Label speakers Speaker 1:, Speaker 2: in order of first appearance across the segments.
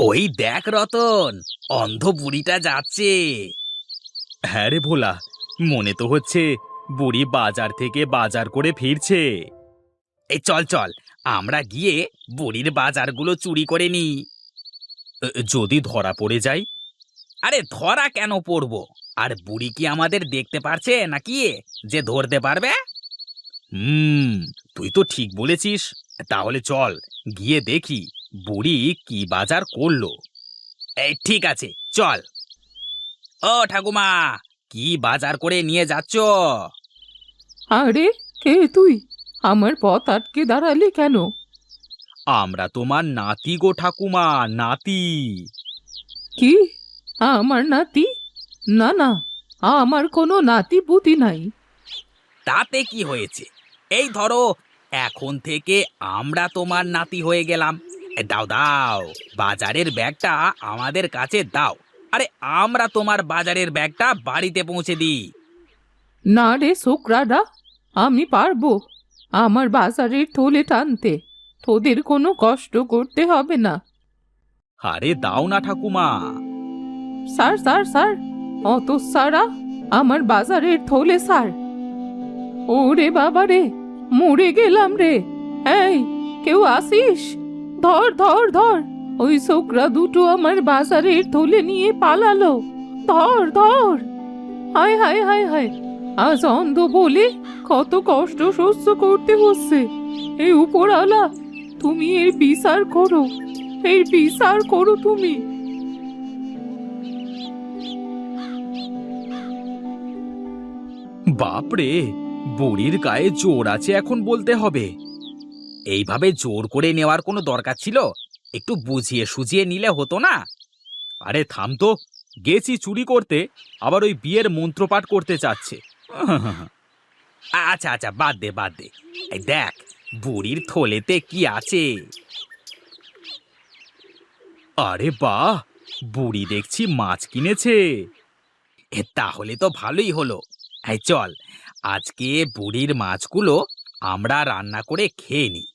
Speaker 1: ওই দেখ রতন, অন্ধ বুড়িটা যাচ্ছে। হ্যাঁ রে ভোলা, মনে তো হচ্ছে বুড়ি বাজার থেকে বাজার করে ফিরছে। এই চল চল, আমরা গিয়ে বুড়ির বাজারগুলো চুরি করে নি। যদি ধরা পড়ে যাই? আরে ধরা কেন পড়বো? আর বুড়ি কি আমাদের দেখতে পারছে নাকি যে ধরতে পারবে? হুম, তুই তো ঠিক বলেছিস। তাহলে চল গিয়ে দেখি বুড়ি কি বাজার করলো। এই ঠিক আছে, চল। ও ঠাকুমা, কি বাজার করে নিয়ে যাচ্ছ?
Speaker 2: আরে, কে তুই? আমার পথ আটকে দাঁড়ালি কেন?
Speaker 1: আমরা তোমার নাতি গো ঠাকুমা, নাতি।
Speaker 2: কি? আমার নাতি? না না, আমার কোনো নাতি পুতি নাই।
Speaker 1: তাতে কি হয়েছে? এই ধরো, এখন থেকে আমরা তোমার নাতি হয়ে গেলাম। দাও দাও, বাজারের ব্যাগটা আমাদের কাছে দাও। আরে আমরা তোমার বাজারের ব্যাগটা বাড়িতে পৌঁছে দিই।
Speaker 2: না রে ছোকরারা, আমি পারবো আমার বাজারের থলে টানতে। তোদের কোনো কষ্ট করতে হবে না।
Speaker 1: আরে দাও না ঠাকুমা।
Speaker 2: স্যার স্যার স্যার, অত সারা আমার বাজারের থলে স্যার। ওরে বাবা রে, মরে গেলাম রে। এই, কেউ আসিস? ধর ধর ধর, ওই ছোকরা দুটো আমার বাজারের থলে নিয়ে পালালো। ধর ধর। হায় হায় হায় হায়, আজ অন্ধ বলে কত কষ্ট সহ্য করতে হচ্ছে। এই উপরওয়ালা, তুমি এর বিচার করো, এর বিচার করো তুমি।
Speaker 1: বাপরে, বুড়ির গায়ে জোর আছে এখন বলতে হবে। এইভাবে জোর করে নেওয়ার কোনো দরকার ছিল? একটু বুঝিয়ে সুঝিয়ে নিলে হতো না? আরে থাম তো, গেছি চুরি করতে, আবার ওই বিয়ের মন্ত্রপাঠ করতে চাচ্ছে। আচ্ছা আচ্ছা, বাদ দে বাদ দে। এই দেখ, বুড়ির থলেতে কি আছে। আরে বাহ, বুড়ি দেখছি মাছ কিনেছে। তাহলে তো ভালোই হলো। এই চল, আজকে বুড়ির মাছগুলো আমরা রান্না করে খেয়ে নিই।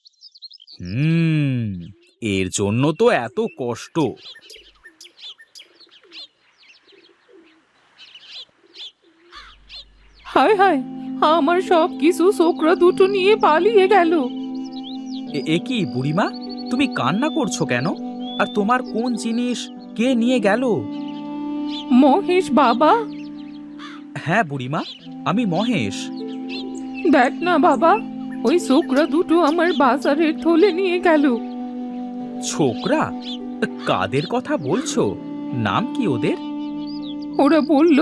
Speaker 1: হুম, এর জন্য তো এত কষ্ট।
Speaker 2: হায় হায়, আমার সব কিছু ছোকরা দুটো নিয়ে পালিয়ে গেল।
Speaker 1: এ কি বুড়িমা, তুমি কান্না করছো কেন? আর তোমার কোন জিনিস কে নিয়ে গেল?
Speaker 2: মহেশ বাবা।
Speaker 1: হ্যাঁ বুড়িমা, আমি মহেশ।
Speaker 2: দেখ না বাবা, ওই ছোকরা দুটো আমার বাজারের থলে নিয়ে গেল।
Speaker 1: ছোকরা? কাদের কথা বলছো? নাম কি ওদের?
Speaker 2: ওরা বলল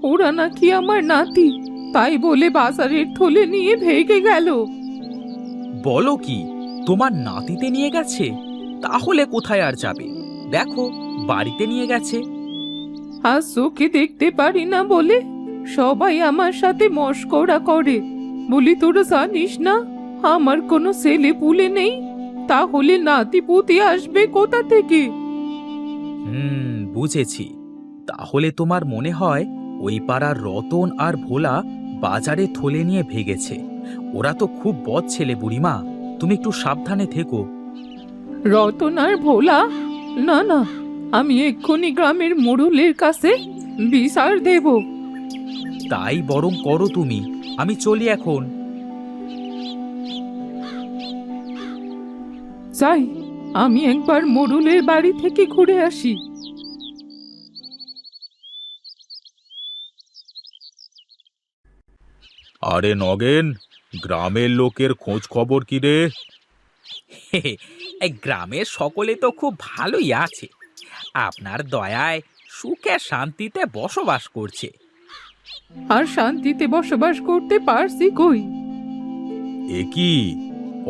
Speaker 2: ওরা নাকি আমার নাতি, তাই বলে বাজারের থলে নিয়ে ভেগে গেল।
Speaker 1: বলো কি, তোমার নাতিতে নিয়ে গেছে? তাহলে কোথায় আর যাবে? দেখো, বাড়িতে নিয়ে গেছে।
Speaker 2: আজ চোখে দেখতে পারি না বলে সবাই আমার সাথে মশকরা করে। বলি, তোরা জানিস না আমার কোনো ছেলে পুলে নেই, তাহলে নাতি পুতি আসবে কোথা থেকে?
Speaker 1: বুঝেছি। তাহলে তোমার মনে হয় ওই পাড়ার রতন আর ভোলা বাজারে থলে নিয়ে ভেগেছে। ওরা তো খুব বদ ছেলে বুড়িমা, তুমি একটু সাবধানে থেকো।
Speaker 2: রতন আর ভোলা? না না, আমি এক্ষুনি গ্রামের মোড়লের কাছে বিচার দেব।
Speaker 1: তাই বরং করো তুমি, আমি চলি এখন।
Speaker 2: যাই, আমি একবার মোড়লের বাড়ি থেকে ঘুরে আসি।
Speaker 1: আরে নগেন, গ্রামের লোকের খোঁজ খবর কি রে? এই গ্রামের সকলে তো খুব ভালোই আছে। আপনার দয়ায় সুখে শান্তিতে বসবাস করছে।
Speaker 2: আর শান্তিতে বসবাস করতে পারছি কই?
Speaker 1: এ কি,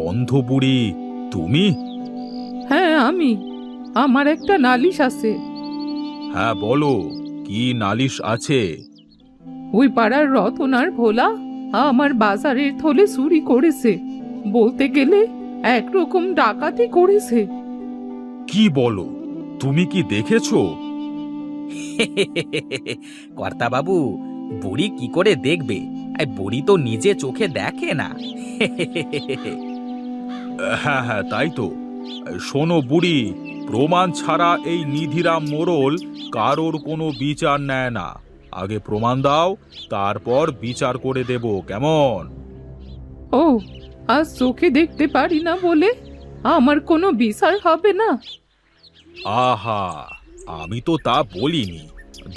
Speaker 1: অন্ধ বুড়ি তুমি?
Speaker 2: হ্যাঁ আমি। আমার একটা নালিশ আছে।
Speaker 1: হ্যাঁ বলো, কি নালিশ আছে?
Speaker 2: ওই পাড়ার রতন আর ভোলা আমার বাজারের থলে চুরি করেছে, বলতে গেলে একরকম ডাকাতি করেছে।
Speaker 1: কি বলো? তুমি কি দেখেছো? কর্তা বাবু, বুড়ি কি করে দেখবে? এই বুড়ি তো নিজে চোখে দেখে না। হ্যাঁ হ্যাঁ, তাই তো। শোনো বুড়ি, প্রমাণ ছাড়া এই নিধিরাম মোড়ল কারোর কোনো বিচার নেয় না। আগে প্রমাণ দাও, তারপর বিচার করে দেব, কেমন?
Speaker 2: ও, আজ চোখে দেখতে পারি না বলে আমার কোনো বিচার হবে না?
Speaker 1: আহা, আমি তো তা বলিনি।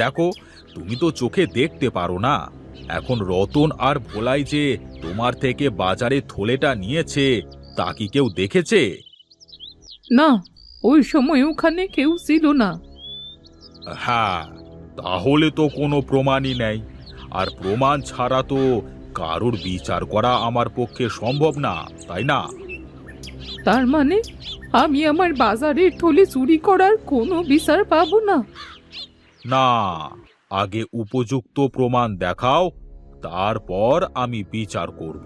Speaker 1: দেখো, তুমি তো চোখে দেখতে পারো না। এখন রতন আর ভোলাই যে তোমার থেকে বাজারে থলেটা নিয়েছে, তা কি কেউ দেখেছে?
Speaker 2: না, ওই সময় ওখানে কেউ ছিল না।
Speaker 1: হ্যাঁ, তাহলে তো কোনো প্রমাণই নেই। আর প্রমাণ ছাড়া তো কারোর বিচার করা আমার পক্ষে সম্ভব না, তাই না?
Speaker 2: তার মানে আমি আমার বাজারের থলে চুরি করার কোনো বিচার পাবো না?
Speaker 1: না, আগে উপযুক্ত প্রমাণ দেখাও, তারপর আমি বিচার করব।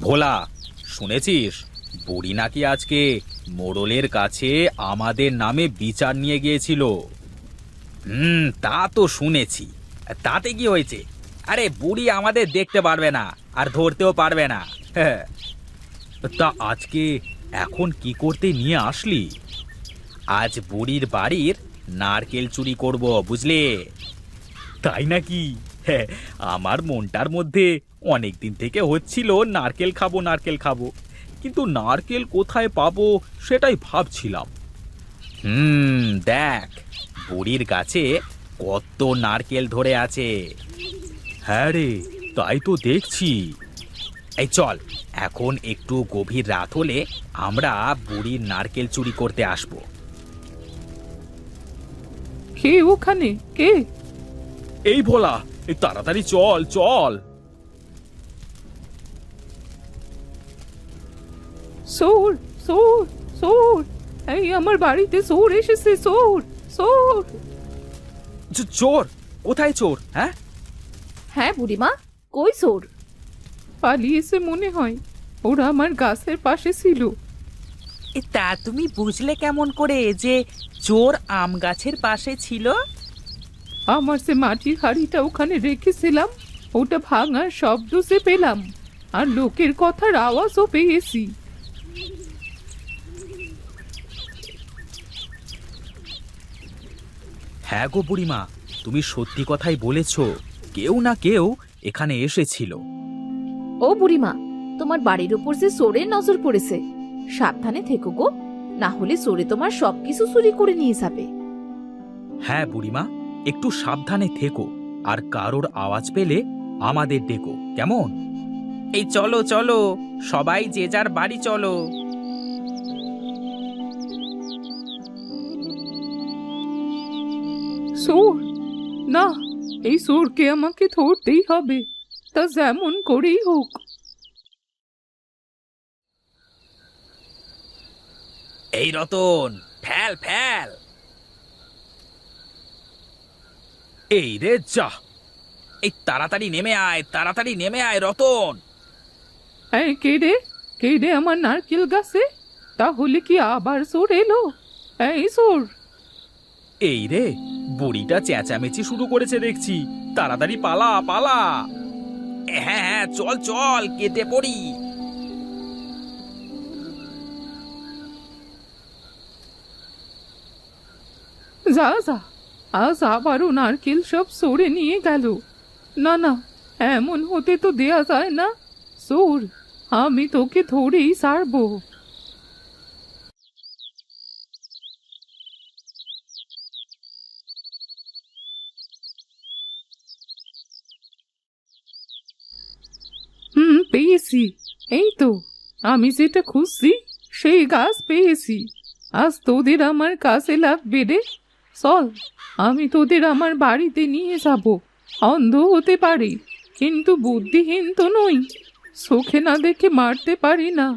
Speaker 1: ভোলা, শুনেছিস বুড়ি নাকি আজকে মোড়লের কাছে আমাদের নামে বিচার নিয়ে গিয়েছিল? তা তো শুনেছি। তাতে কি হয়েছে? আরে বুড়ি আমাদের দেখতে পারবে না, আর ধরতেও পারবে না। হ্যাঁ, তা আজকে এখন কি করতে নিয়ে আসলি? আজ বুড়ির বাড়ির নারকেল চুরি করব, বুঝলে? তাই নাকি? হ্যাঁ, আমার মনটার মধ্যে অনেক দিন থেকে হচ্ছিল নারকেল খাবো নারকেল খাবো, কিন্তু নারকেল কোথায় পাবো সেটাই ভাবছিলাম। দেখ, বুড়ির গাছে কত নারকেল ধরে আছে। হ্যাঁ রে, তাই তো দেখছি। এই চল, এখন একটু গভীর রাত হলে আমরা বুড়ির নারকেল চুরি করতে আসবো।
Speaker 2: কে ওখানে, কে?
Speaker 1: এই ভোলা, এই তাড়াতাড়ি চল চল।
Speaker 2: চোর, চোর, চোর! এই আমার বাড়িতে চোর এসেছে, চোর, চোর!
Speaker 1: চোর? কোথায় চোর? হ্যাঁ,
Speaker 3: হ্যাঁ বুড়িমা, কই চোর?
Speaker 2: পালিয়েছে মনে হয়। ওরা আমার গাছের পাশে ছিল।
Speaker 4: তা তুমি বুঝলে কেমন করে যে চোর আম গাছের পাশে ছিল?
Speaker 2: আমার সে মাটির হাঁড়িটা ওখানে রেখেছিলাম, ওটা ভাঙার শব্দ সে পেলাম, আর লোকের কথার আওয়াজও পেয়েছি।
Speaker 1: হ্যাঁ গো বুড়িমা, তুমি সত্যি কথাই বলেছ। কেউ না কেউ এখানে এসেছিল।
Speaker 3: ও বুড়িমা, তোমার বাড়ির উপর যে চোরের নজর পড়েছে, সাবধানে থেকো গো, না হলে চোরে তোমার সবকিছু চুরি করে নিয়ে যাবে।
Speaker 1: হ্যাঁ বুড়িমা, একটু সাবধানে থেকো, আর কারোর আওয়াজ পেলে আমাদের ডেকো, কেমন?
Speaker 4: এই চলো চলো, সবাই যে যার বাড়ি চলো।
Speaker 2: চোর? না, এই চোরকে আমাকে ধরতেই হবে, তা যেমন করেই হোক।
Speaker 1: এই রতন, ফেল ফেল। এই রে যা, এই তাড়াতাড়ি নেমে আয়, তাড়াতাড়ি নেমে আয় রতন।
Speaker 2: এই কে রে, কে রে আমার নারকেল গাছে? তাহলে কি আবার চোর এলো? এই চোর!
Speaker 1: এই রে, বুড়িটা চেঁচামেচি শুরু করেছে দেখছি, তাড়াতাড়ি পালা পালা। হ্যাঁ হ্যাঁ, চল চল, কেটে পড়ি।
Speaker 2: যা যা, আজ আবারও নারকেল সব সরে নিয়ে গেল। না না, এমন হতে তো দেয়া যায় না। চোর, আমি তোকে ধরেই ছাড়বো। পেয়েছি। এই তো, আমি যেটা খুঁজছি সেই গাছ পেয়েছি। আজ তোদের আমার কাছে লাগবে রে। চল, আমি তোদের আমার বাড়িতে নিয়ে যাব। অন্ধ হতে পারি, কিন্তু বুদ্ধিহীন তো নই। চোখে না দেখে মারতে পারি না,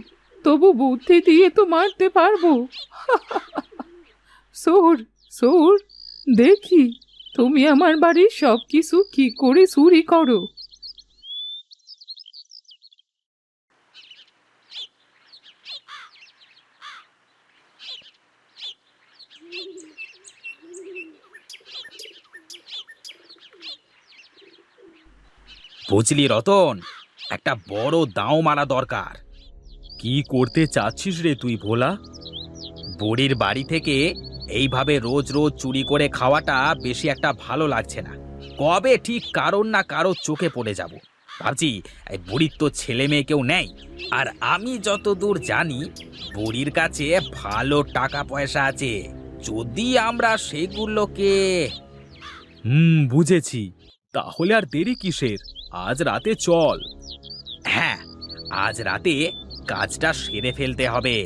Speaker 2: তবু বুদ্ধি দিয়ে তো মারতে পারবো। চোর, চোর, দেখি তুমি আমার বাড়ির সব কিছু কি করে চুরি করো।
Speaker 1: বুঝলি রতন, একটা বড় দাও মারা দরকার। কি করতে চাচ্ছিস রে তুই ভোলা? বুড়ির বাড়ি থেকে এইভাবে রোজ রোজ চুরি করে খাওয়াটা বেশি একটা ভালো লাগছে না। কবে ঠিক কারোর না কারোর চোখে পড়ে যাব। ভাবছি এই বুড়ির তো ছেলে মেয়ে কেউ নেই, আর আমি যতদূর জানি বুড়ির কাছে ভালো টাকা পয়সা আছে। যদি আমরা সেগুলোকে বুঝেছি। তাহলে আর দেরি কিসের? আজ রাতে চল। হ্যাঁ, আজ রাতে কাজটা সেরে ফেলতে হবে।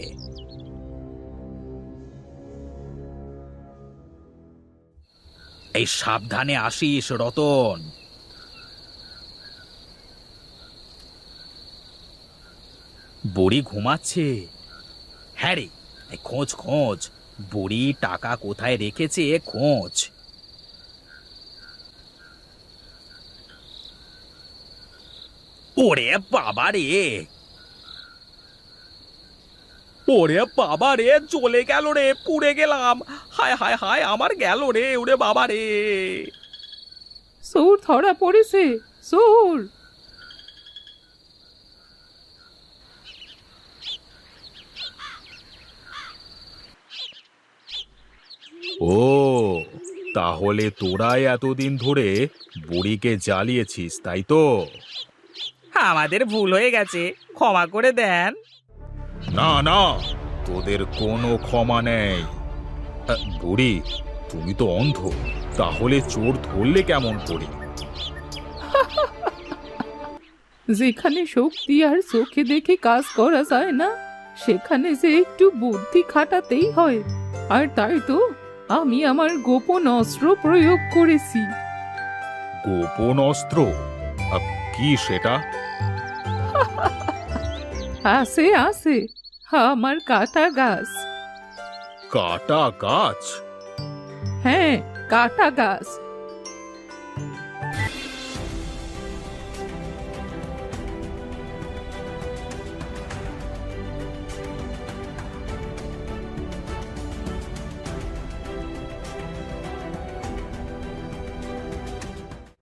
Speaker 1: এই সাবধানে আসিস রতন। বুড়ি ঘুমাচ্ছে। হ্যাঁ রে, এই খোঁজ খোঁজ, বুড়ি টাকা কোথায় রেখেছে খোঁজ। ওরে বাবা রে, ওরে বাবা রে, চলে গেল রে, পুড়ে গেলাম। হায় হায় হায়, আমার গেল রে, ওরে বাবা রে।
Speaker 2: চোর ধরা পড়েছে, চোর।
Speaker 1: ও, তাহলে তোরাই এতদিন ধরে বুড়িকে জ্বালিয়েছিস, তাই তো? আমাদের ভুল হয়ে গেছে, ক্ষমা করে দেন। না না, তোদের কোনো ক্ষমা নেই। বুড়ি, তুমি তো অন্ধ, তাহলে চোর ধরলে কেমন করে?
Speaker 2: যেখানে শক্তি আর চোখে দেখে কাজ করা যায় না, সেখানে যে একটু বুদ্ধি খাটাতেই হয়। আর তাই তো আমি আমার গোপন অস্ত্র প্রয়োগ করেছি।
Speaker 1: গোপন অস্ত্র? কি সেটা?
Speaker 2: আছে আছে, আমার কাটা গাছ।
Speaker 1: কাটা গাছ?
Speaker 2: হ্যাঁ, কাটা গাছ।